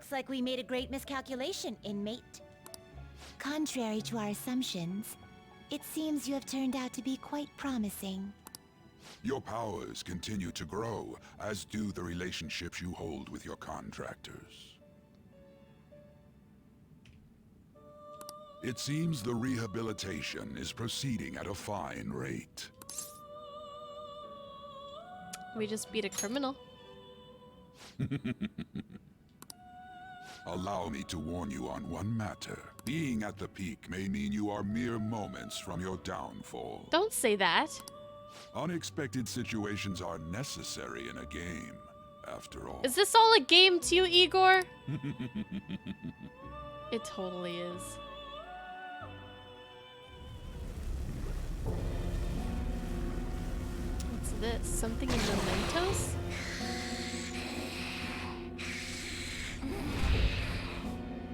Looks like we made a great miscalculation, inmate. Contrary to our assumptions, it seems you have turned out to be quite promising. Your powers continue to grow, as do the relationships you hold with your contractors. It seems the rehabilitation is proceeding at a fine rate. We just beat a criminal. Allow me to warn you on one matter. Being at the peak may mean you are mere moments from your downfall. Don't say that. Unexpected situations are necessary in a game, after all. Is this all a game to you, Igor? It totally is. What's this? Something in Mementos?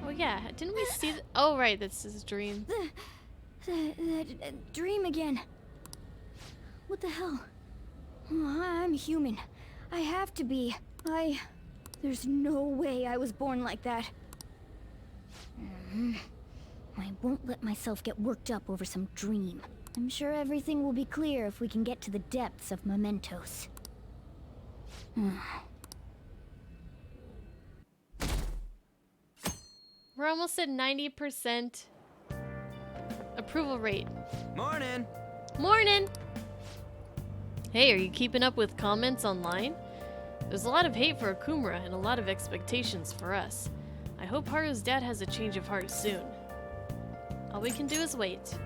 Oh yeah, didn't we see oh right, this is a dream. The dream again. What the hell? Oh, I'm human. I have to be. There's no way I was born like that. I won't let myself get worked up over some dream. I'm sure everything will be clear if we can get to the depths of Mementos. We're almost at 90% approval rate. Morning! Morning! Hey, are you keeping up with comments online? There's a lot of hate for Okumura and a lot of expectations for us. I hope Haru's dad has a change of heart soon. All we can do is wait.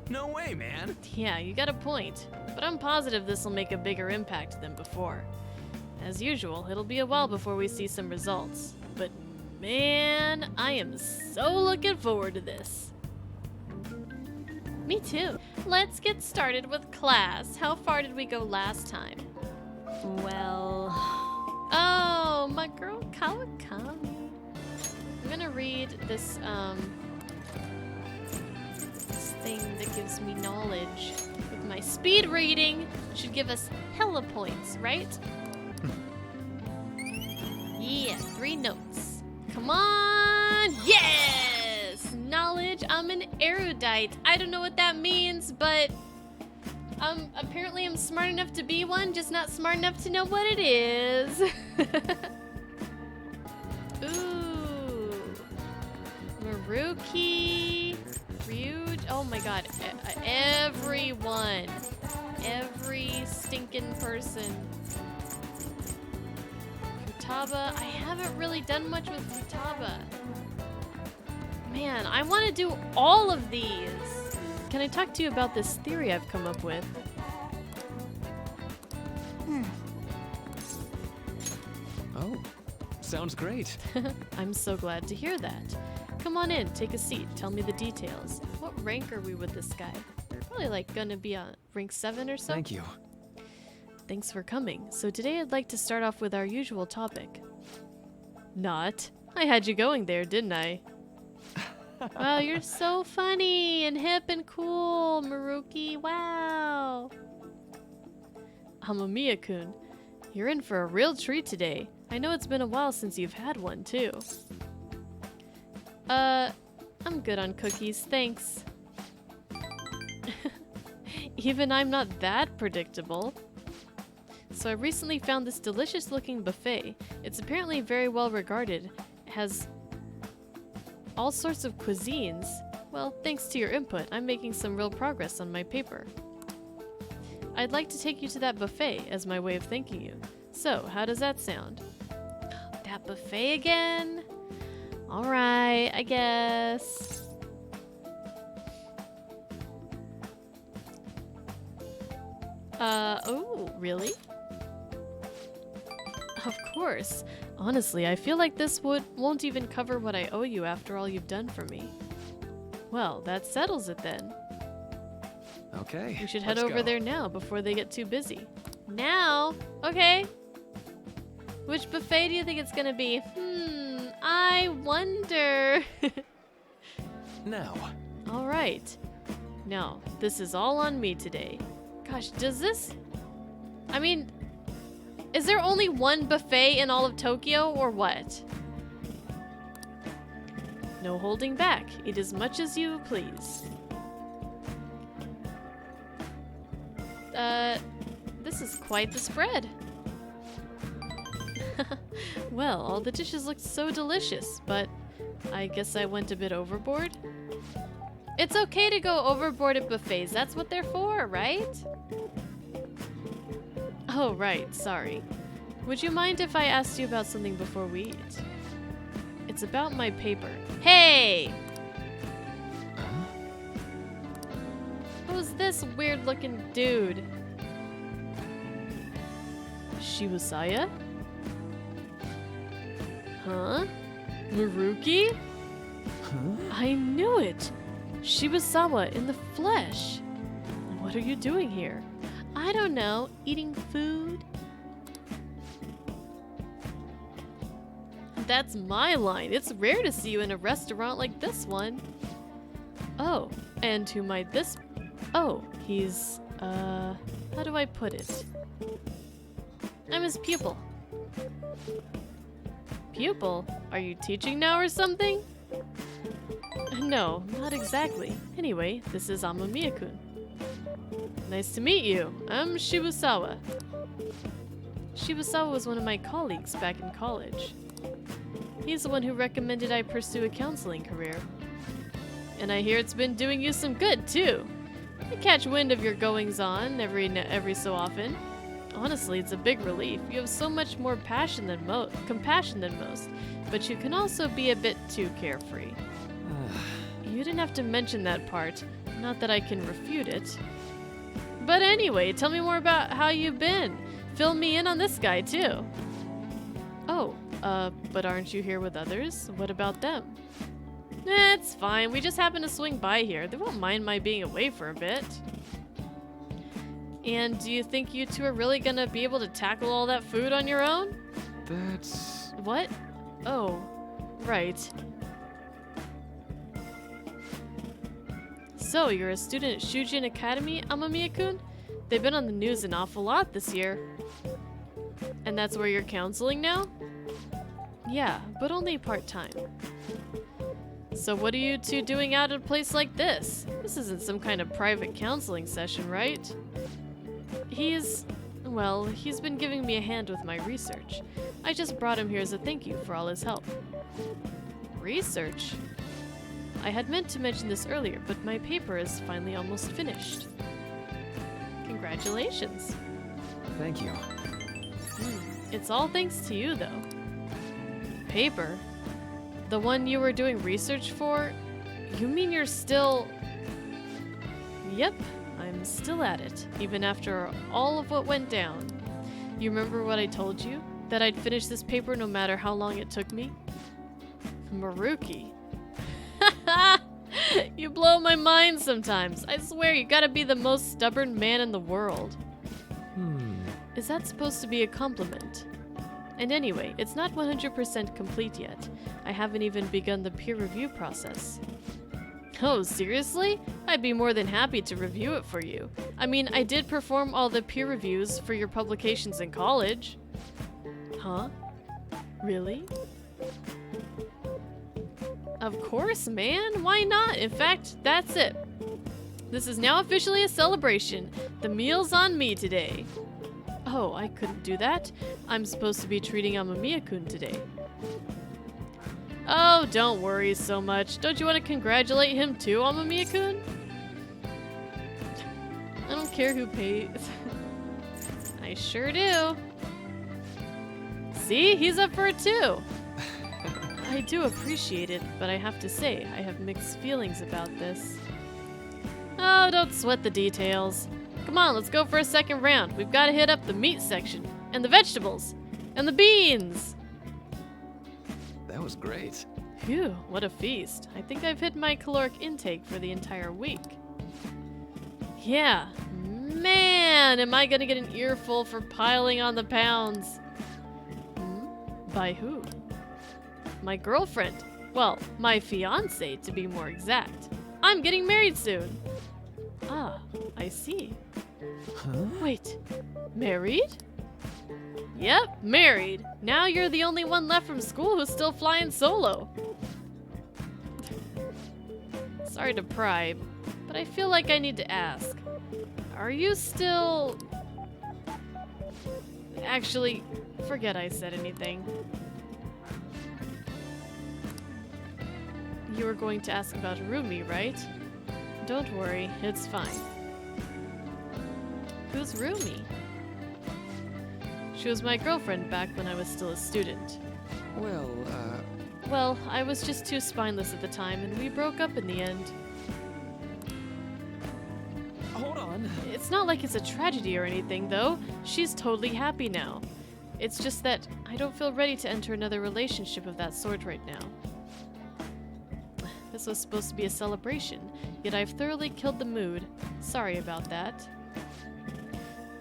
No way, man! Yeah, you got a point. But I'm positive this will make a bigger impact than before. As usual, it'll be a while before we see some results. But man, I am so looking forward to this. Me too. Let's get started with class. How far did we go last time? Well... Oh, my girl Kawakami. I'm gonna read this, this thing that gives me knowledge. With my speed reading, should give us hella points, right? Yeah, 3 notes. Come on! Yes! Knowledge. I'm an erudite. I don't know what that means, but apparently I'm smart enough to be one, just not smart enough to know what it is. Ooh. Maruki. Ryuji. Oh my god. Everyone. Every stinking person. Futaba. I haven't really done much with Futaba. Man, I want to do all of these. Can I talk to you about this theory I've come up with? Oh, sounds great. I'm so glad to hear that. Come on in, take a seat, tell me the details. What rank are we with this guy? Probably like gonna be on rank 7 or so? Thank you. Thanks for coming. So today I'd like to start off with our usual topic. Not. I had you going there, didn't I? Wow, you're so funny and hip and cool, Maruki. Wow. Amamiya-kun, you're in for a real treat today. I know it's been a while since you've had one, too. I'm good on cookies, thanks. Even I'm not that predictable. So I recently found this delicious looking buffet. It's apparently very well regarded. It has all sorts of cuisines. Well, thanks to your input, I'm making some real progress on my paper. I'd like to take you to that buffet as my way of thanking you. So, how does that sound? That buffet again? Alright, I guess. Oh, really? Of course. Honestly, I feel like this won't even cover what I owe you after all you've done for me. Well, that settles it then. Okay. We should head let's over go. there now before they get too busy. Now? Okay. Which buffet do you think it's gonna be? I wonder. Now. Alright. Now, this is all on me today. Gosh, does this... I mean, Is there only one buffet in all of Tokyo, or what? No holding back. Eat as much as you please. This is quite the spread. Well, all the dishes look so delicious, but I guess I went a bit overboard. It's okay to go overboard at buffets. That's what they're for, right? Oh, right. Sorry. Would you mind if I asked you about something before we eat? It's about my paper. Hey! Who's this weird-looking dude? Shibusaya? Huh? Maruki? Huh? I knew it! Shibusawa in the flesh! What are you doing here? I don't know. Eating food? That's my line. It's rare to see you in a restaurant like this one. Oh, and who might this... Oh, he's... how do I put it? I'm his pupil. Pupil? Are you teaching now or something? No, not exactly. Anyway, this is Amamiya-kun. Nice to meet you. I'm Shibusawa. Shibusawa was one of my colleagues back in college. He's the one who recommended I pursue a counseling career. And I hear it's been doing you some good, too. I catch wind of your goings-on every so often. Honestly, it's a big relief. You have so much more compassion than most, but you can also be a bit too carefree. You didn't have to mention that part. Not that I can refute it. But anyway, tell me more about how you've been. Fill me in on this guy, too. Oh, but aren't you here with others? What about them? It's fine. We just happened to swing by here. They won't mind my being away for a bit. And do you think you two are really gonna be able to tackle all that food on your own? That's... What? Oh, right. So, you're a student at Shujin Academy, Amamiya-kun? They've been on the news an awful lot this year. And that's where you're counseling now? Yeah, but only part-time. So what are you two doing out at a place like this? This isn't some kind of private counseling session, right? He's been giving me a hand with my research. I just brought him here as a thank you for all his help. Research? I had meant to mention this earlier, but my paper is finally almost finished. Congratulations. Thank you. It's all thanks to you, though. Paper? The one you were doing research for? You mean you're still... Yep, I'm still at it, even after all of what went down. You remember what I told you? That I'd finish this paper no matter how long it took me? Maruki. You blow my mind sometimes. I swear, you gotta be the most stubborn man in the world. Is that supposed to be a compliment? And anyway, it's not 100% complete yet. I haven't even begun the peer review process. Oh, seriously? I'd be more than happy to review it for you. I mean, I did perform all the peer reviews for your publications in college. Huh? Really? Of course, man. Why not? In fact, that's it. This is now officially a celebration. The meal's on me today. Oh, I couldn't do that. I'm supposed to be treating Amamiya-kun today. Oh, don't worry so much. Don't you want to congratulate him too, Amamiya-kun? I don't care who pays. I sure do. See? He's up for it too. I do appreciate it, but I have to say, I have mixed feelings about this. Oh, don't sweat the details. Come on, let's go for a second round. We've got to hit up the meat section, and the vegetables, and the beans. That was great. Phew, what a feast. I think I've hit my caloric intake for the entire week. Yeah, man, am I gonna get an earful for piling on the pounds. By who? My girlfriend. Well, my fiancé, to be more exact. I'm getting married soon. Ah, I see. Huh? Wait, married? Yep, married. Now you're the only one left from school who's still flying solo. Sorry to pry, but I feel like I need to ask. Are you still... Actually, forget I said anything. You were going to ask about Rumi, right? Don't worry, it's fine. Who's Rumi? She was my girlfriend back when I was still a student. Well, I was just too spineless at the time, and we broke up in the end. Hold on. It's not like it's a tragedy or anything, though. She's totally happy now. It's just that I don't feel ready to enter another relationship of that sort right now. This was supposed to be a celebration, yet I've thoroughly killed the mood. Sorry about that.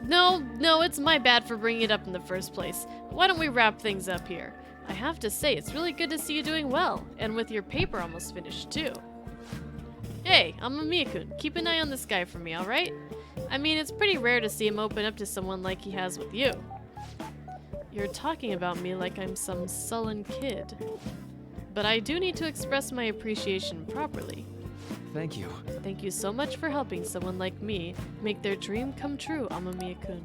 No, it's my bad for bringing it up in the first place. Why don't we wrap things up here? I have to say, it's really good to see you doing well, and with your paper almost finished, too. Hey, I'm Amia-kun. Keep an eye on this guy for me, alright? I mean, it's pretty rare to see him open up to someone like he has with you. You're talking about me like I'm some sullen kid. But I do need to express my appreciation properly. Thank you. Thank you so much for helping someone like me make their dream come true, Amamiya-kun.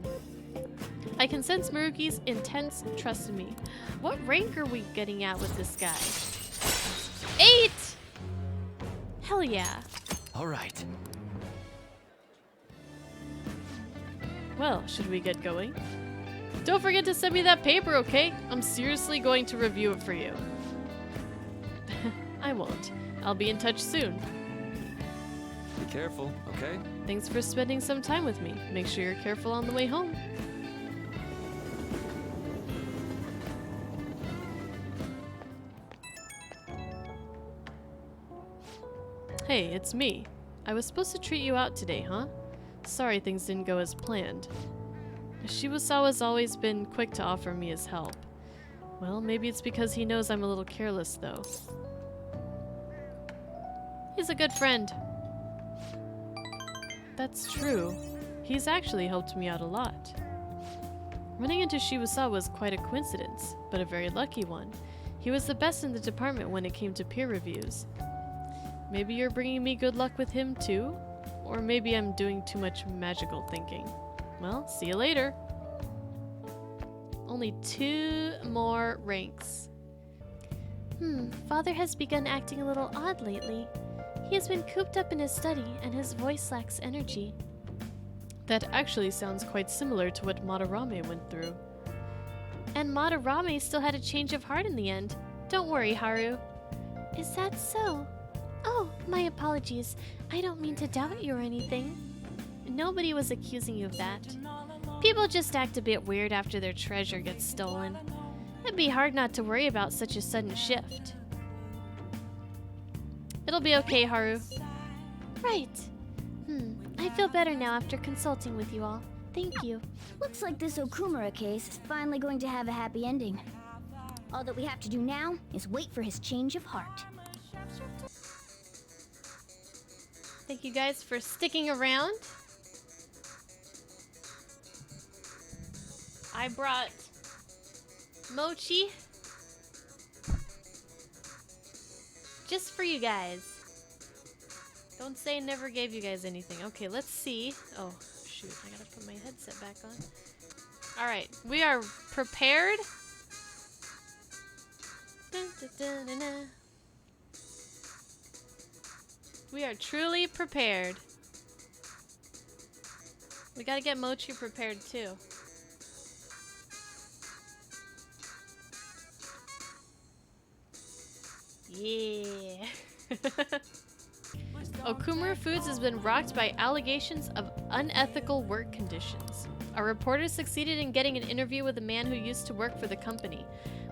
I can sense Maruki's intense trust in me. What rank are we getting at with this guy? 8! Hell yeah. All right. Well, should we get going? Don't forget to send me that paper, okay? I'm seriously going to review it for you. I won't. I'll be in touch soon. Be careful, okay? Thanks for spending some time with me. Make sure you're careful on the way home. Hey, it's me. I was supposed to treat you out today, huh? Sorry things didn't go as planned. Shibusawa's always been quick to offer me his help. Well, maybe it's because he knows I'm a little careless, though. He's a good friend. That's true. He's actually helped me out a lot. Running into Shibusawa was quite a coincidence, but a very lucky one. He was the best in the department when it came to peer reviews. Maybe you're bringing me good luck with him too? Or maybe I'm doing too much magical thinking. Well, see you later. Only 2 more ranks. Father has begun acting a little odd lately. He has been cooped up in his study, and his voice lacks energy. That actually sounds quite similar to what Madarame went through. And Madarame still had a change of heart in the end. Don't worry, Haru. Is that so? Oh, my apologies. I don't mean to doubt you or anything. Nobody was accusing you of that. People just act a bit weird after their treasure gets stolen. It'd be hard not to worry about such a sudden shift. It'll be okay, Haru. Right. I feel better now after consulting with you all. Thank you. Looks like this Okumura case is finally going to have a happy ending. All that we have to do now is wait for his change of heart. Thank you guys for sticking around. I brought Mochi just for you guys. Don't say I never gave you guys anything. Okay, let's see. Oh, shoot. I gotta put my headset back on. Alright, we are prepared. Dun, dun, dun, dun, dun. We are truly prepared. We gotta get Mochi prepared too. Yeah. Okumura Foods has been rocked by allegations of unethical work conditions. A reporter succeeded in getting an interview with a man who used to work for the company.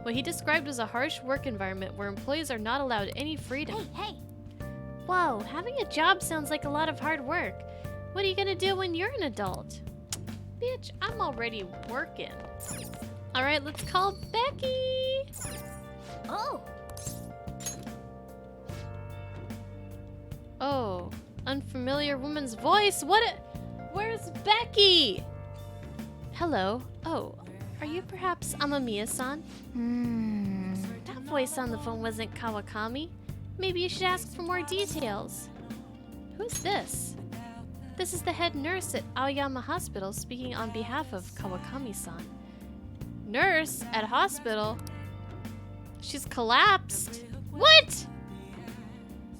What he described was a harsh work environment where employees are not allowed any freedom. Hey! Whoa, having a job sounds like a lot of hard work. What are you gonna do when you're an adult? Bitch, I'm already working. Alright, let's call Becky! Oh! Oh, unfamiliar woman's voice. Where's Becky? Hello. Oh, Are you perhaps Amamiya-san? That voice on the phone wasn't Kawakami. Maybe you should ask for more details. Who's this? This is the head nurse at Aoyama Hospital speaking on behalf of Kawakami-san. Nurse? At hospital? She's collapsed? What?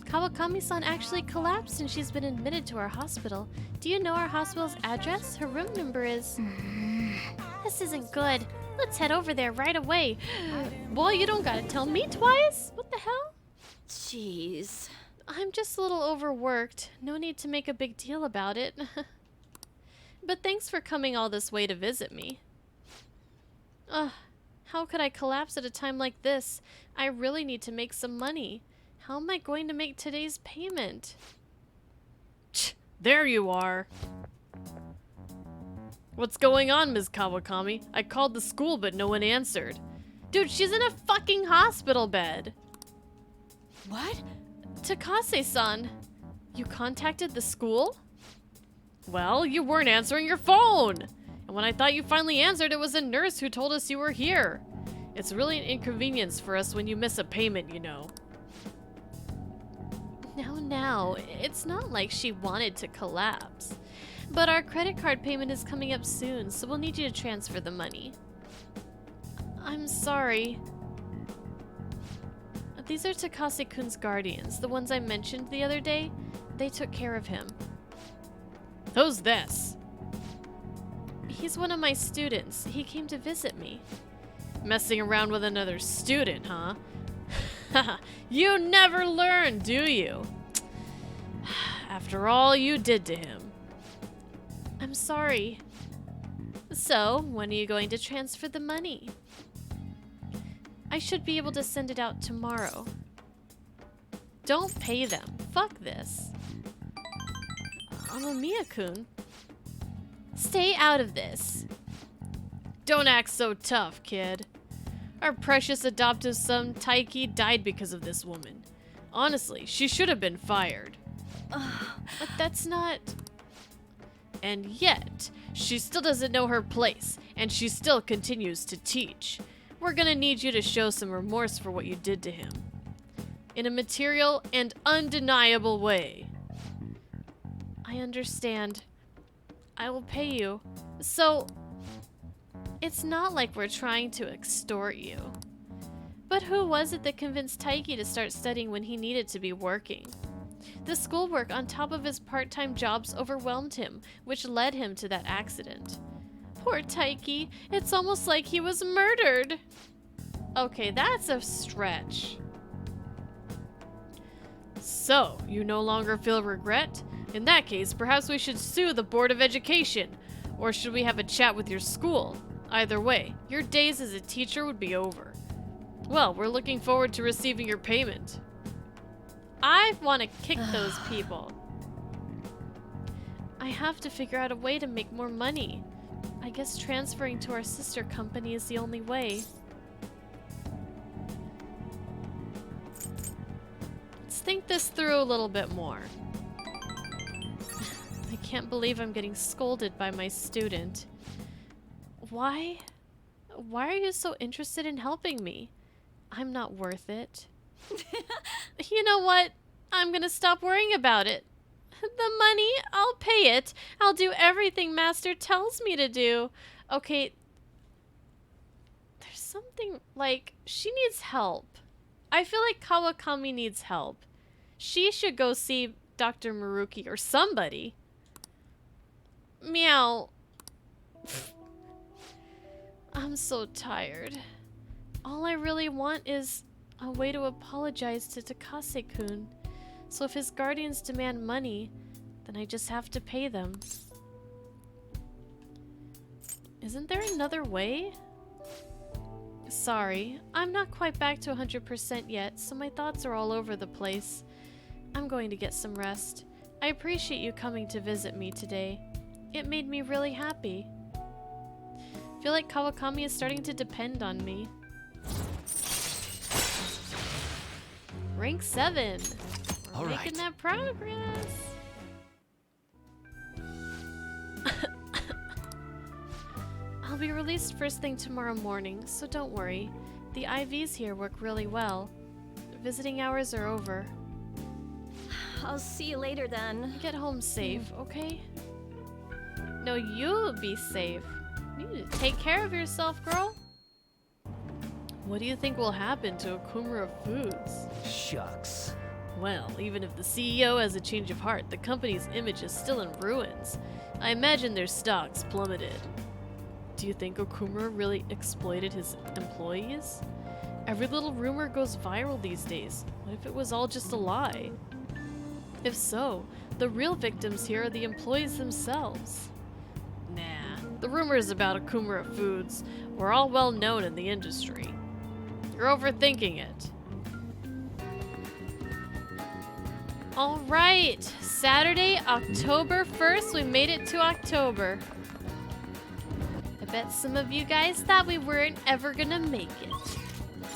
Kawakami-san actually collapsed and she's been admitted to our hospital. Do you know our hospital's address? Her room number is... This isn't good. Let's head over there right away. Boy, you don't gotta tell me twice. What the hell? Jeez. I'm just a little overworked. No need to make a big deal about it. But thanks for coming all this way to visit me. Ugh, how could I collapse at a time like this? I really need to make some money. How am I going to make today's payment? There you are. What's going on, Ms. Kawakami? I called the school, but no one answered. Dude, she's in a fucking hospital bed. What? Takase-san, you contacted the school? Well, you weren't answering your phone! And when I thought you finally answered, it was a nurse who told us you were here. It's really an inconvenience for us when you miss a payment, you know. Now, it's not like she wanted to collapse. But our credit card payment is coming up soon, so we'll need you to transfer the money. I'm sorry. These are Takase-kun's guardians, the ones I mentioned the other day. They took care of him. Who's this? He's one of my students. He came to visit me. Messing around with another student, huh? You never learn, do you? After all you did to him. I'm sorry. So, when are you going to transfer the money? I should be able to send it out tomorrow. Don't pay them. Fuck this. Amamiya-kun. Stay out of this. Don't act so tough, kid. Our precious adoptive son, Taiki, died because of this woman. Honestly, she should have been fired. But that's not... And yet, she still doesn't know her place, and she still continues to teach. We're gonna need you to show some remorse for what you did to him. In a material and undeniable way. I understand. I will pay you. So, it's not like we're trying to extort you. But who was it that convinced Taiki to start studying when he needed to be working? The schoolwork on top of his part-time jobs overwhelmed him, which led him to that accident. Poor Taiki, it's almost like he was murdered. Okay, that's a stretch. So, you no longer feel regret? In that case, perhaps we should sue the Board of Education. Or should we have a chat with your school? Either way, your days as a teacher would be over. Well, we're looking forward to receiving your payment. I want to kick those people. I have to figure out a way to make more money. I guess transferring to our sister company is the only way. Let's think this through a little bit more. I can't believe I'm getting scolded by my student. Why? Why are you so interested in helping me? I'm not worth it. You know what? I'm gonna stop worrying about it. The money, I'll pay it. I'll do everything Master tells me to do. Okay. There's something, like, she needs help. I feel like Kawakami needs help. She should go see Dr. Maruki or somebody. Meow. I'm so tired. All I really want is a way to apologize to Takase-kun. So if his guardians demand money, then I just have to pay them. Isn't there another way? Sorry, I'm not quite back to 100% yet, so my thoughts are all over the place. I'm going to get some rest. I appreciate you coming to visit me today. It made me really happy. I feel like Kawakami is starting to depend on me. Rank 7. We're making that progress. I'll You'll be released first thing tomorrow morning, so don't worry. The IVs here work really well. Visiting hours are over. I'll see you later then. Get home safe, okay? No, you'll be safe. You need to take care of yourself, girl. What do you think will happen to Okumura Foods? Shucks. Well, even if the CEO has a change of heart, the company's image is still in ruins. I imagine their stocks plummeted. Do you think Okumura really exploited his employees? Every little rumor goes viral these days. What if it was all just a lie? If so, the real victims here are the employees themselves. Nah, the rumors about Okumura Foods were all well known in the industry. You're overthinking it. Alright, Saturday, October 1st, we made it to October. I bet some of you guys thought we weren't ever gonna make it.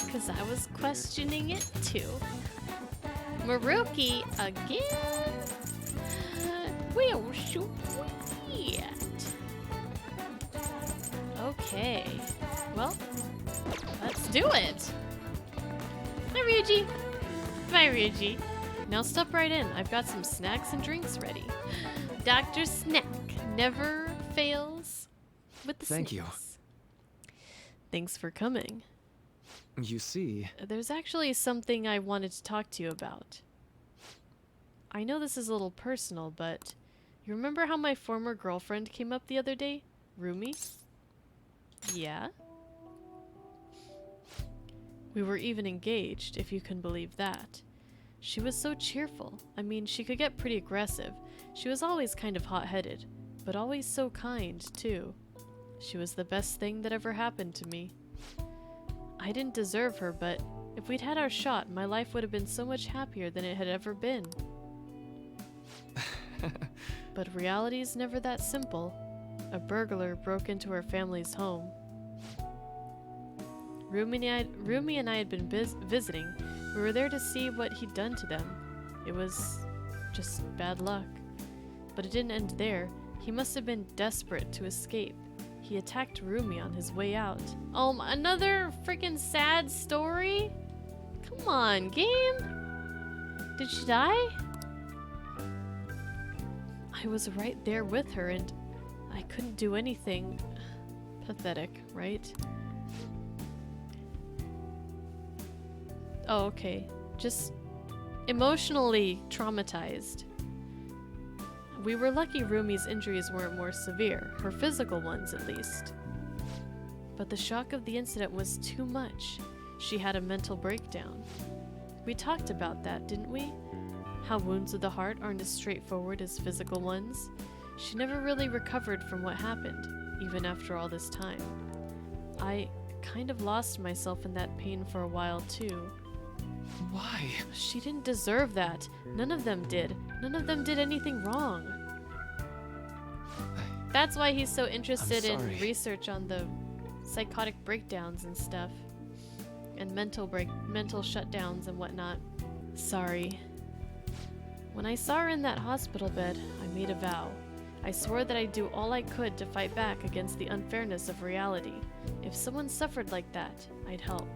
Because I was questioning it too. Maruki again? Well, sweet. Okay, well, let's do it. Bye, Ryuji. Bye, Ryuji. Now step right in. I've got some snacks and drinks ready. Dr. Snack never fails with the Thank you. snacks. Thanks for coming. You see, There's actually something I wanted to talk to you about. I know this is a little personal, but you remember how my former girlfriend came up the other day? Rumi? Yeah? We were even engaged, if you can believe that. She was so cheerful. I mean, she could get pretty aggressive. She was always kind of hot-headed, but always so kind, too. She was the best thing that ever happened to me. I didn't deserve her, but if we'd had our shot, my life would have been so much happier than it had ever been. But reality's never that simple. A burglar broke into our family's home. Rumi and I had been visiting. We were there to see what he'd done to them. It was just bad luck. But it didn't end there. He must have been desperate to escape. He attacked Rumi on his way out. Another freaking sad story? Come on, game! Did she die? I was right there with her and I couldn't do anything. Pathetic, right? Oh, okay. Just emotionally traumatized. We were lucky Rumi's injuries weren't more severe, her physical ones at least. But the shock of the incident was too much. She had a mental breakdown. We talked about that, didn't we? How wounds of the heart aren't as straightforward as physical ones. She never really recovered from what happened, even after all this time. I kind of lost myself in that pain for a while too. why? She didn't deserve that. None of them did. None of them did anything wrong. That's why he's so interested in sorry. research on the psychotic breakdowns and stuff. And mental shutdowns and whatnot. Sorry. When I saw her in that hospital bed, I made a vow. I swore that I'd do all I could to fight back against the unfairness of reality. If someone suffered like that, I'd help.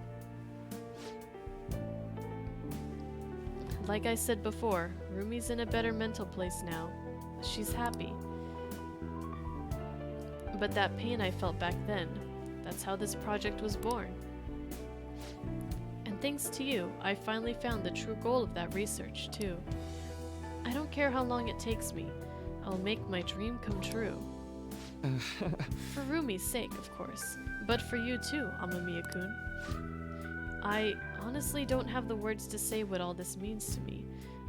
Like I said before, Rumi's in a better mental place now. She's happy. But that pain I felt back then, that's how this project was born. And thanks to you, I finally found the true goal of that research, too. I don't care how long it takes me. I'll make my dream come true. For Rumi's sake, of course. But for you too, Amamiya-kun. I honestly don't have the words to say what all this means to me,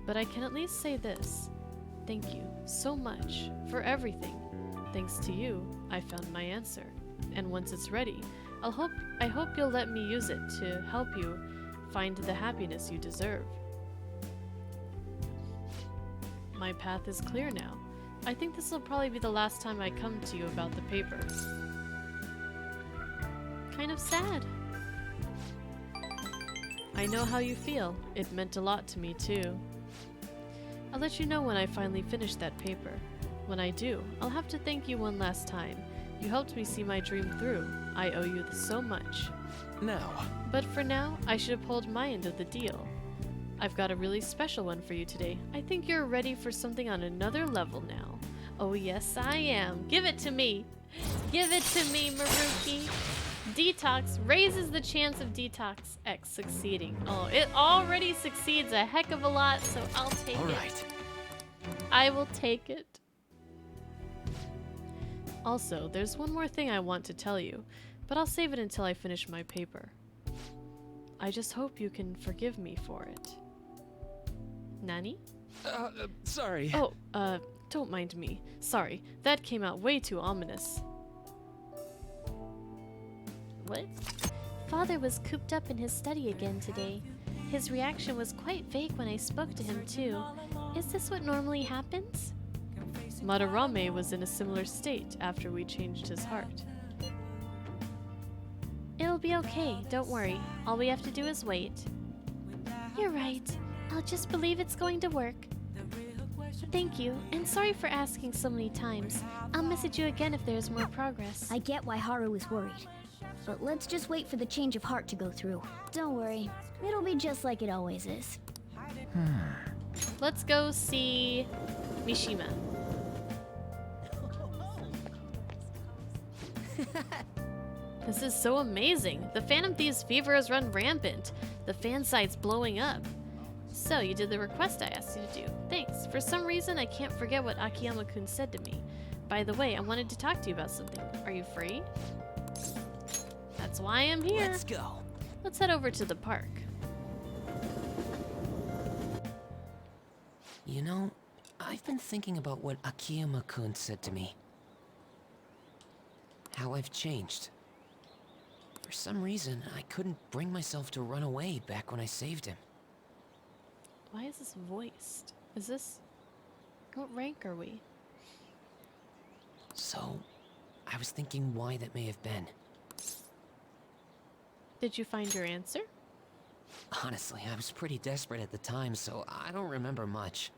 but I can at least say this. Thank you so much for everything. Thanks to you, I found my answer. And once it's ready, I hope you'll let me use it to help you find the happiness you deserve. My path is clear now. I think this will probably be the last time I come to you about the paper. Kind of sad. I know how you feel. It meant a lot to me too. I'll let you know when I finally finish that paper. When I do, I'll have to thank you one last time. You helped me see my dream through. I owe you so much. Now, But for now, I should uphold my end of the deal. I've got a really special one for you today. I think you're ready for something on another level now. Oh yes, I am. Give it to me. Give it to me, Maruki. Detox raises the chance of Detox X succeeding. Oh, it already succeeds a heck of a lot, so I'll take all it. right. I will take it. Also, there's one more thing I want to tell you, but I'll save it until I finish my paper. I just hope you can forgive me for it. Nani? Sorry. Oh, don't mind me. Sorry, that came out way too ominous. What? Father was cooped up in his study again today. His reaction was quite vague when I spoke to him too. Is this what normally happens? Madarame was in a similar state after we changed his heart. It'll be okay, don't worry. All we have to do is wait. You're right. I'll just believe it's going to work. Thank you, and sorry for asking so many times. I'll message you again if there's more progress. I get why Haru is worried. But let's just wait for the change of heart to go through. Don't worry. It'll be just like it always is. Let's go see Mishima. This is so amazing. The Phantom Thieves fever has run rampant. The fan site's blowing up. So, you did the request I asked you to do. Thanks. For some reason, I can't forget what Akiyama-kun said to me. By the way, I wanted to talk to you about something. Are you free? That's why I'm here. Let's go. Let's head over to the park. You know, I've been thinking about what Akiyama-kun said to me. How I've changed. For some reason, I couldn't bring myself to run away back when I saved him. Why is this voiced? Is this... What rank are we? So, I was thinking why that may have been. Did you find your answer? Honestly, I was pretty desperate at the time, so I don't remember much.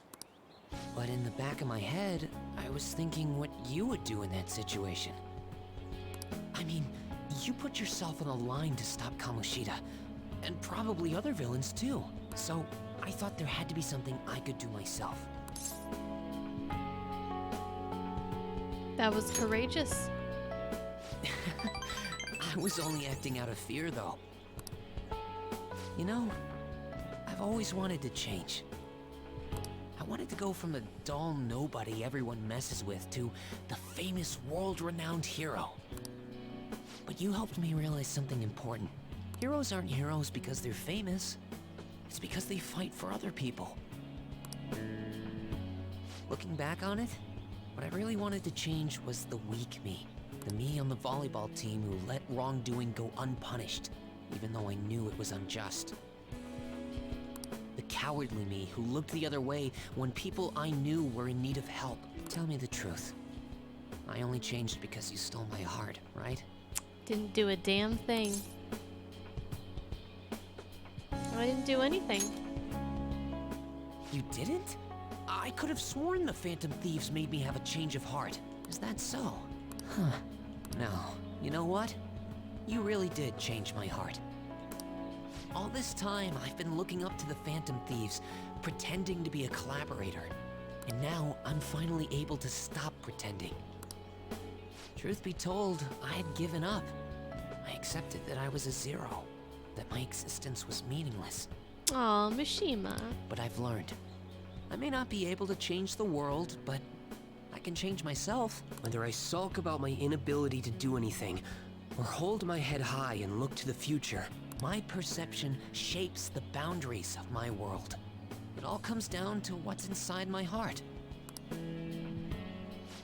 But in the back of my head, I was thinking what you would do in that situation. I mean, you put yourself on the line to stop Kamoshida, and probably other villains too. So, I thought there had to be something I could do myself. That was courageous. I was only acting out of fear, though. You know, I've always wanted to change. I wanted to go from a dull nobody everyone messes with to the famous world-renowned hero. But you helped me realize something important. Heroes aren't heroes because they're famous. It's because they fight for other people. Looking back on it, what I really wanted to change was the weak me. The me on the volleyball team who let wrongdoing go unpunished, even though I knew it was unjust. The cowardly me who looked the other way when people I knew were in need of help. Tell me the truth. I only changed because you stole my heart, right? Didn't do a damn thing. I didn't do anything. You didn't? I could have sworn the Phantom Thieves made me have a change of heart. Is that so? Huh. No. You know what? You really did change my heart. All this time, I've been looking up to the Phantom Thieves, pretending to be a collaborator. And now, I'm finally able to stop pretending. Truth be told, I had given up. I accepted that I was a zero, that my existence was meaningless. Aw, Mishima. But I've learned. I may not be able to change the world, but I can change myself. Whether I sulk about my inability to do anything, or hold my head high and look to the future, My perception shapes the boundaries of my world. It all comes down to what's inside my heart.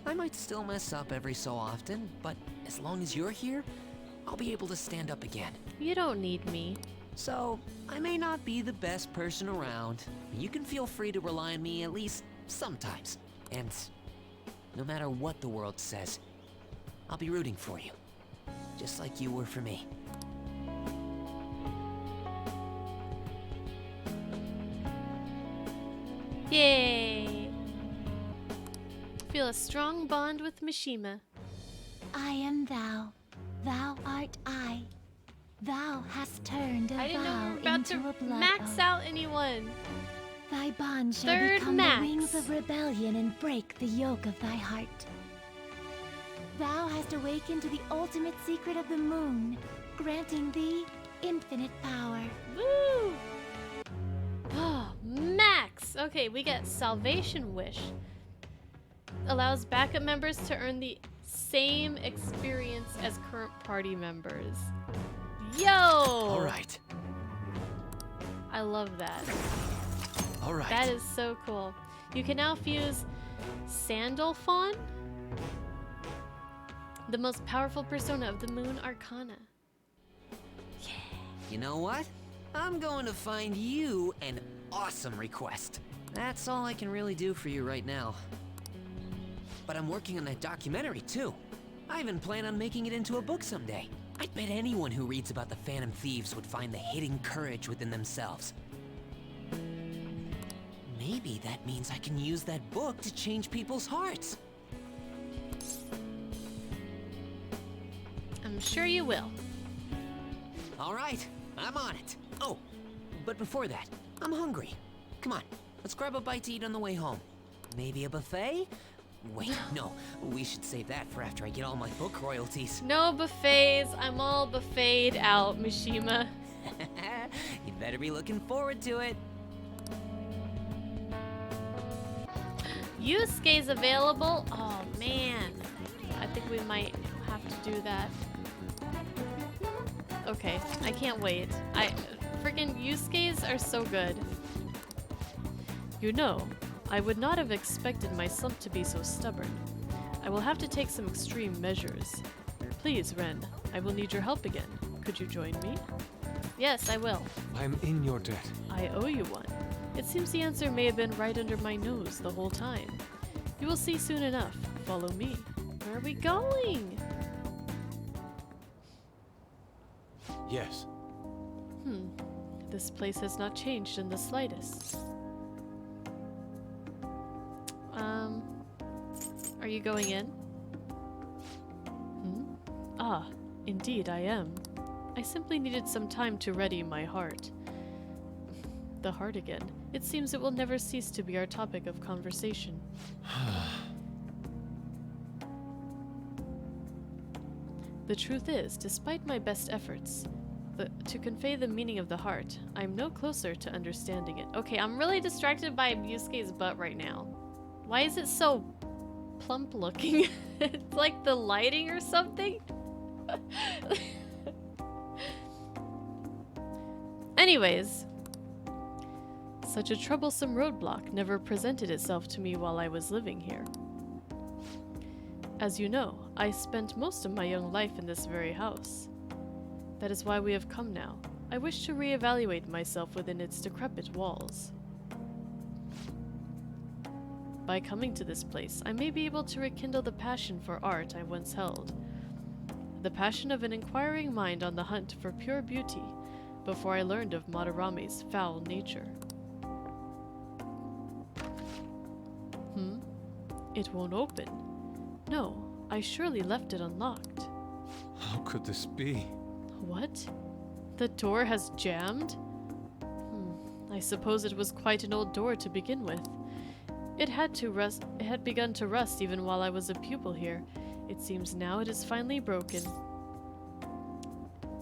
I might still mess up every so often, but as long as you're here, I'll be able to stand up again. You don't need me. So, I may not be the best person around. You can feel free to rely on me at least sometimes. And no matter what the world says, I'll be rooting for you. Just like you were for me. Yay! Feel a strong bond with Mishima. I am thou. Thou art I. Thou hast turned a I didn't know we vow were about into to a blood max oath. out anyone. Thy bond shall Third become max. the wings of rebellion and break the yoke of thy heart. Thou hast awakened to the ultimate secret of the moon, granting thee infinite power. Woo! Oh, max! Okay, we get Salvation Wish. Allows backup members to earn the same experience as current party members. Yo! All right. I love that. All right. That is so cool. You can now fuse Sandalphon, the most powerful persona of the Moon Arcana. You know what? I'm going to find you an awesome request. That's all I can really do for you right now. But I'm working on that documentary too. I even plan on making it into a book someday. I bet anyone who reads about the Phantom Thieves would find the hidden courage within themselves. Maybe that means I can use that book to change people's hearts. I'm sure you will. All right, I'm on it. Oh, but before that, I'm hungry. Come on, let's grab a bite to eat on the way home. Maybe a buffet? Wait, no, we should save that for after I get all my book royalties. No buffets. I'm all buffeted out, Mishima. You better be looking forward to it. Yusuke's available. Oh man, I think we might have to do that. Okay, I can't wait. Freaking Yusuke's are so good. You know, I would not have expected my slump to be so stubborn. I will have to take some extreme measures. Please, Ren, I will need your help again. Could you join me? Yes, I will. I'm in your debt. I owe you one. It seems the answer may have been right under my nose the whole time. You will see soon enough. Follow me. Where are we going? Yes. This place has not changed in the slightest. Are you going in? Ah, indeed I am. I simply needed some time to ready my heart. The heart again. It seems it will never cease to be our topic of conversation. The truth is, despite my best efforts to convey the meaning of the heart, I'm no closer to understanding it. Okay, I'm really distracted by Yusuke's butt right now. Why is it so plump looking? It's like the lighting or something? Anyways, such a troublesome roadblock never presented itself to me while I was living here. As you know, I spent most of my young life in this very house. That is why we have come now. I wish to reevaluate myself within its decrepit walls. By coming to this place, I may be able to rekindle the passion for art I once held. The passion of an inquiring mind on the hunt for pure beauty, before I learned of Madarame's foul nature. It won't open. No, I surely left it unlocked. How could this be? What? The door has jammed? I suppose it was quite an old door to begin with. It had begun to rust even while I was a pupil here. It seems now it is finally broken.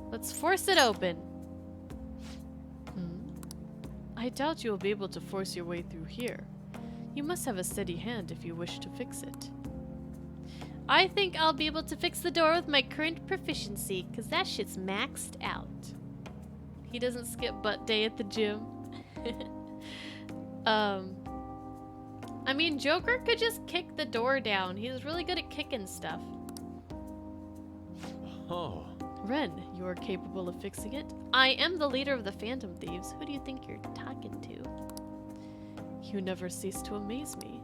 Let's force it open. I doubt you will be able to force your way through here. You must have a steady hand if you wish to fix it. I think I'll be able to fix the door with my current proficiency, because that shit's maxed out. He doesn't skip butt day at the gym. I mean, Joker could just kick the door down. He's really good at kicking stuff. Oh. Ren, you are capable of fixing it. I am the leader of the Phantom Thieves. Who do you think you're talking to? You never cease to amaze me.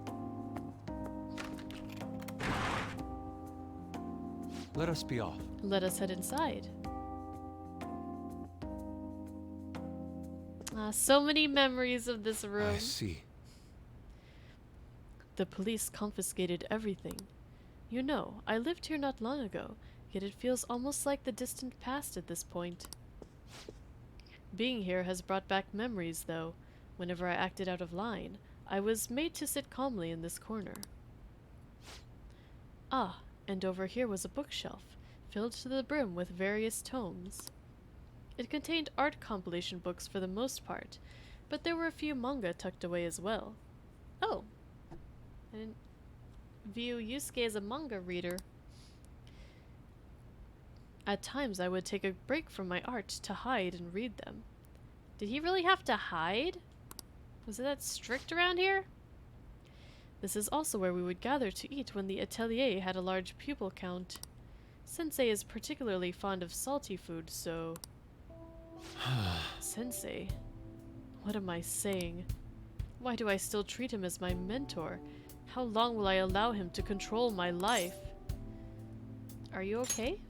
Let us be off. Let us head inside. So many memories of this room. I see. The police confiscated everything. You know, I lived here not long ago, yet it feels almost like the distant past at this point. Being here has brought back memories, though. Whenever I acted out of line, I was made to sit calmly in this corner. Ah, and over here was a bookshelf, filled to the brim with various tomes. It contained art compilation books for the most part, but there were a few manga tucked away as well. Oh, I didn't view Yusuke as a manga reader. At times I would take a break from my art to hide and read them. Did he really have to hide? Was it that strict around here? This is also where we would gather to eat when the atelier had a large pupil count. Sensei is particularly fond of salty food, so... Sensei? What am I saying? Why do I still treat him as my mentor? How long will I allow him to control my life? Are you okay?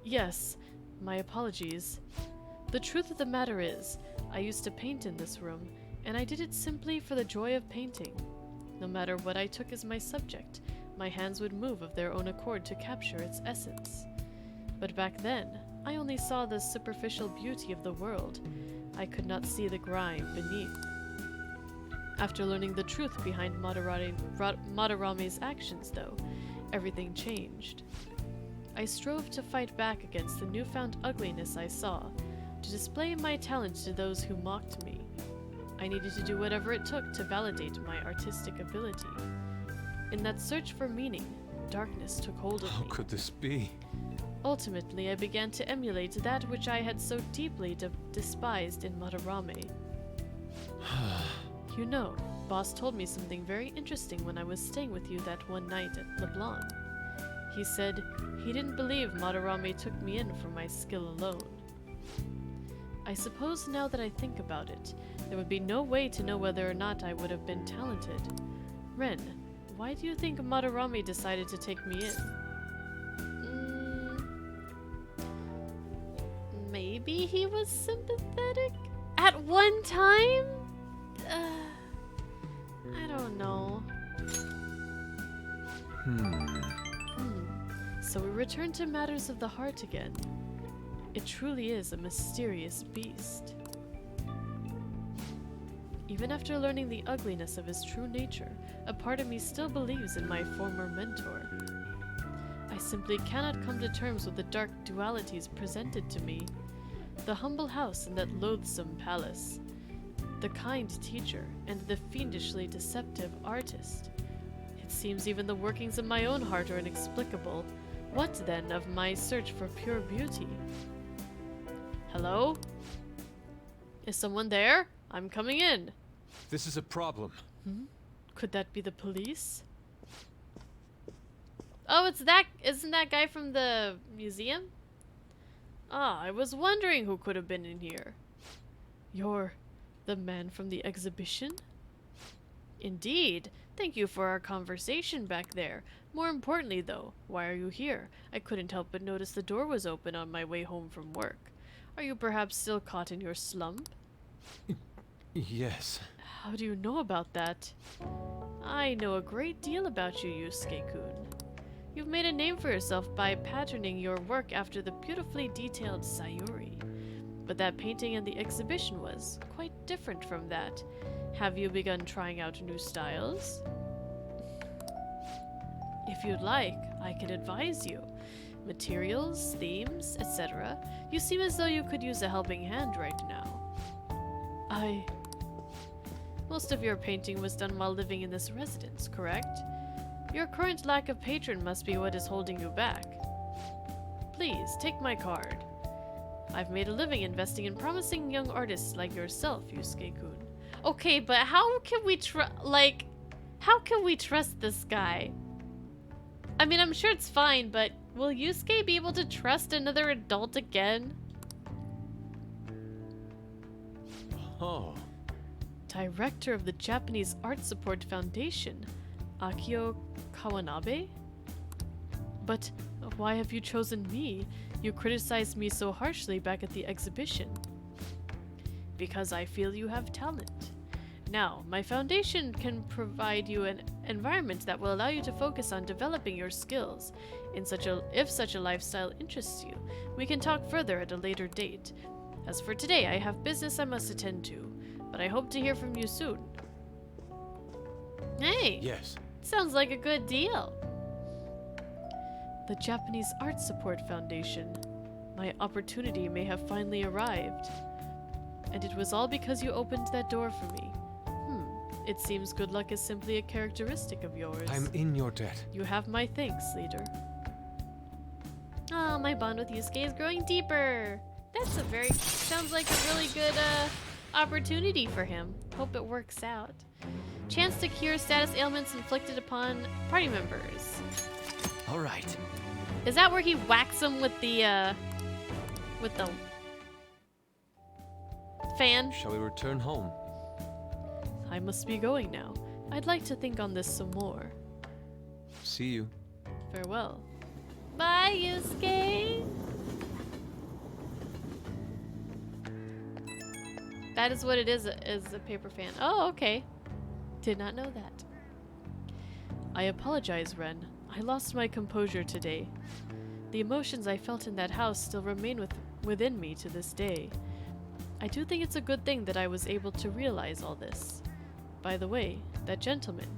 Yes, my apologies. The truth of the matter is, I used to paint in this room, and I did it simply for the joy of painting. No matter what I took as my subject, my hands would move of their own accord to capture its essence. But back then, I only saw the superficial beauty of the world. I could not see the grime beneath. After learning the truth behind Madarame's actions, though, everything changed. I strove to fight back against the newfound ugliness I saw, to display my talent to those who mocked me. I needed to do whatever it took to validate my artistic ability. In that search for meaning, darkness took hold of me. How could this be? Ultimately, I began to emulate that which I had so deeply despised in Madarame. You know, Boss told me something very interesting when I was staying with you that one night at LeBlanc. He said he didn't believe Madarame took me in for my skill alone. I suppose now that I think about it, there would be no way to know whether or not I would have been talented. Ren, why do you think Madarame decided to take me in? Maybe he was sympathetic? At one time? I don't know. So we return to matters of the heart again. It truly is a mysterious beast. Even after learning the ugliness of his true nature, a part of me still believes in my former mentor. I simply cannot come to terms with the dark dualities presented to me. The humble house in that loathsome palace. The kind teacher and the fiendishly deceptive artist. It seems even the workings of my own heart are inexplicable. What then of my search for pure beauty? Hello? Is someone there? I'm coming in. This is a problem. Could that be the police? Oh, isn't that guy from the museum? Ah, I was wondering who could have been in here. You're the man from the exhibition? Indeed. Thank you for our conversation back there. More importantly, though, why are you here? I couldn't help but notice the door was open on my way home from work. Are you perhaps still caught in your slump? Yes. How do you know about that? I know a great deal about you, Yusuke-kun. You've made a name for yourself by patterning your work after the beautifully detailed Sayuri. But that painting in the exhibition was quite different from that. Have you begun trying out new styles? If you'd like, I can advise you. Materials, themes, etc. You seem as though you could use a helping hand right now. Most of your painting was done while living in this residence, correct? Your current lack of patron must be what is holding you back. Please, take my card. I've made a living investing in promising young artists like yourself, Yusuke-kun. Okay, but how can we trust this guy? I mean, I'm sure it's fine, but will Yusuke be able to trust another adult again? Oh. Director of the Japanese Art Support Foundation, Akio Kawanabe? But why have you chosen me? You criticized me so harshly back at the exhibition. Because I feel you have talent. Now, my foundation can provide you an environment that will allow you to focus on developing your skills. If such a lifestyle interests you, we can talk further at a later date. As for today, I have business I must attend to, but I hope to hear from you soon. Hey! Yes. Sounds like a good deal. The Japanese Art Support Foundation. My opportunity may have finally arrived. And it was all because you opened that door for me. It seems good luck is simply a characteristic of yours. I'm in your debt. You have my thanks, leader. Oh, my bond with Yusuke is growing deeper. Sounds like a really good opportunity for him. Hope it works out. Chance to cure status ailments inflicted upon party members. All right. Is that where he whacks him with the fan? Shall we return home? I must be going now. I'd like to think on this some more. See you. Farewell. Bye, Yusuke! That is what it is a paper fan. Oh, okay. Did not know that. I apologize, Ren. I lost my composure today. The emotions I felt in that house still remain within me to this day. I do think it's a good thing that I was able to realize all this. By the way, that gentleman,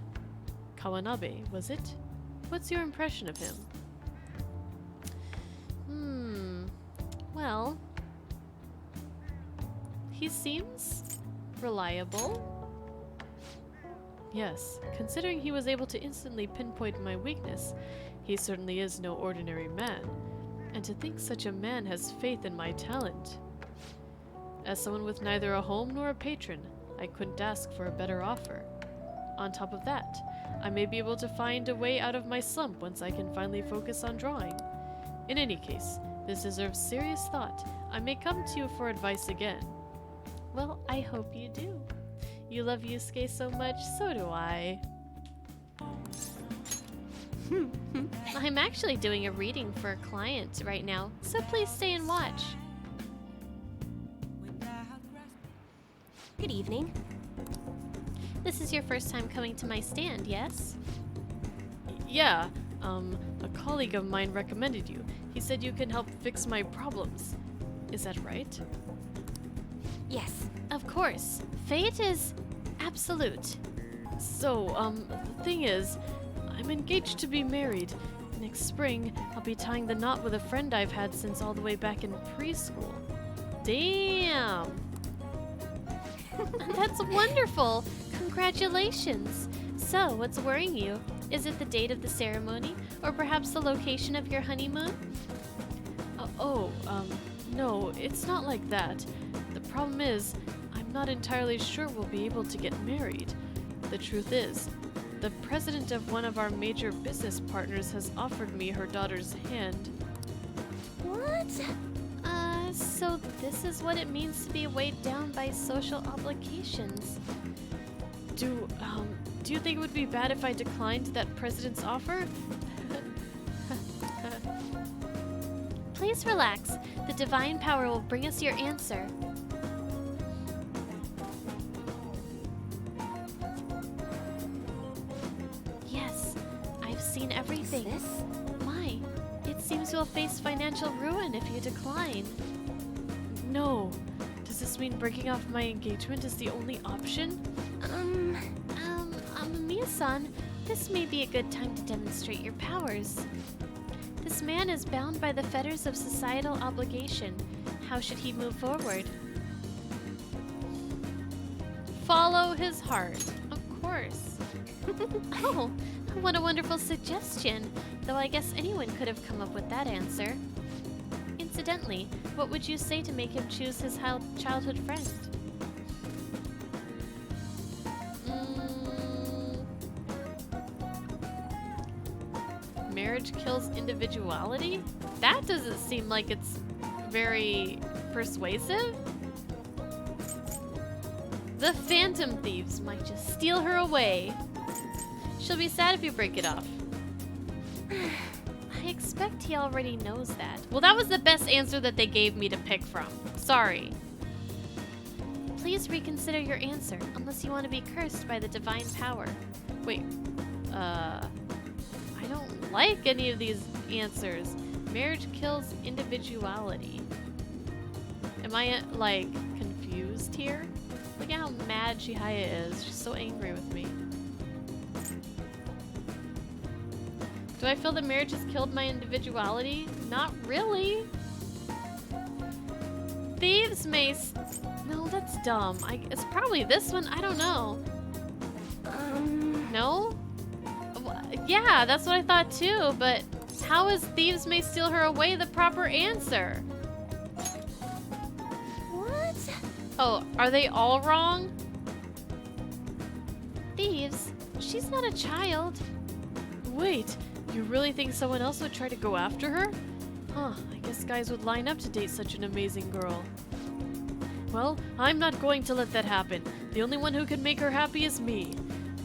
Kawanabe, was it? What's your impression of him? Well, he seems reliable. Yes, considering he was able to instantly pinpoint my weakness, he certainly is no ordinary man. And to think such a man has faith in my talent. As someone with neither a home nor a patron, I couldn't ask for a better offer. On top of that, I may be able to find a way out of my slump once I can finally focus on drawing. In any case, this deserves serious thought. I may come to you for advice again. Well, I hope you do. You love Yusuke so much, so do I. I'm actually doing a reading for a client right now, so please stay and watch. Good evening. This is your first time coming to my stand, yes? Yeah, a colleague of mine recommended you. He said you can help fix my problems. Is that right? Yes, of course. Fate is absolute. So, the thing is, I'm engaged to be married. Next spring, I'll be tying the knot with a friend I've had since all the way back in preschool. Damn! That's wonderful! Congratulations! So, what's worrying you? Is it the date of the ceremony? Or perhaps the location of your honeymoon? No, it's not like that. The problem is, I'm not entirely sure we'll be able to get married. The truth is, the president of one of our major business partners has offered me her daughter's hand. What? So this is what it means to be weighed down by social obligations. Do you think it would be bad if I declined that president's offer? Please relax. The divine power will bring us your answer. Yes, I've seen everything. Is this? My, it seems you'll face financial ruin if you decline. No. Does this mean breaking off my engagement is the only option? Mia-san, this may be a good time to demonstrate your powers. This man is bound by the fetters of societal obligation. How should he move forward? Follow his heart, of course. Oh, what a wonderful suggestion. Though I guess anyone could have come up with that answer. Incidentally, what would you say to make him choose his childhood friend? Marriage kills individuality? That doesn't seem like it's very persuasive. The Phantom Thieves might just steal her away. She'll be sad if you break it off. I expect he already knows that. Well, that was the best answer that they gave me to pick from. Sorry. Please reconsider your answer, unless you want to be cursed by the divine power. Wait, I don't like any of these answers. Marriage kills individuality. Am I, like, confused here? Look at how mad Chihaya is. She's so angry with me. Do I feel that marriage has killed my individuality? Not really. Thieves may... No, that's dumb. It's probably this one. I don't know. No? Yeah, that's what I thought too, but how is thieves may steal her away the proper answer? What? Oh, are they all wrong? Thieves? She's not a child. Wait, you really think someone else would try to go after her? Huh, I guess guys would line up to date such an amazing girl. Well, I'm not going to let that happen. The only one who can make her happy is me.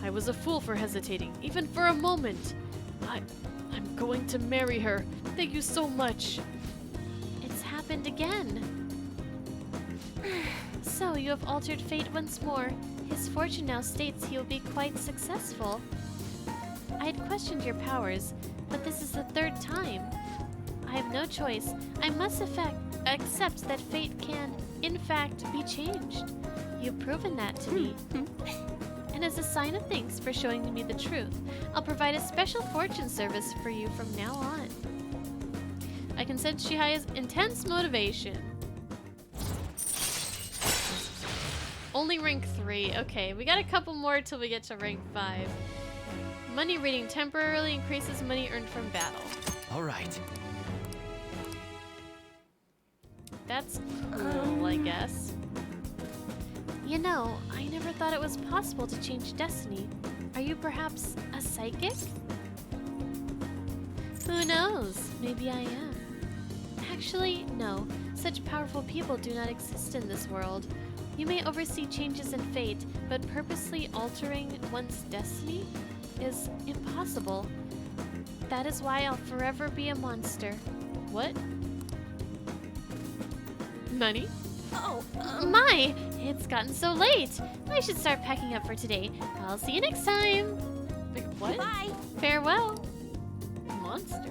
I was a fool for hesitating, even for a moment. I'm going to marry her. Thank you so much. It's happened again. So, you have altered fate once more. His fortune now states he will be quite successful. I had questioned your powers, but this is the third time. I have no choice. I must accept that fate can, in fact, be changed. You've proven that to me. And as a sign of thanks for showing me the truth, I'll provide a special fortune service for you from now on. I can sense Chihaya's intense motivation. Only rank 3. Okay, we got a couple more till we get to rank 5. Money reading temporarily increases money earned from battle. All right. That's cool, I guess. You know, I never thought it was possible to change destiny. Are you perhaps a psychic? Who knows? Maybe I am. Actually, no. Such powerful people do not exist in this world. You may oversee changes in fate, but purposely altering one's destiny is impossible. That is why I'll forever be a monster. What? Nani? Oh, my! It's gotten so late. I should start packing up for today. I'll see you next time. Wait, what? Bye. Farewell. Monster?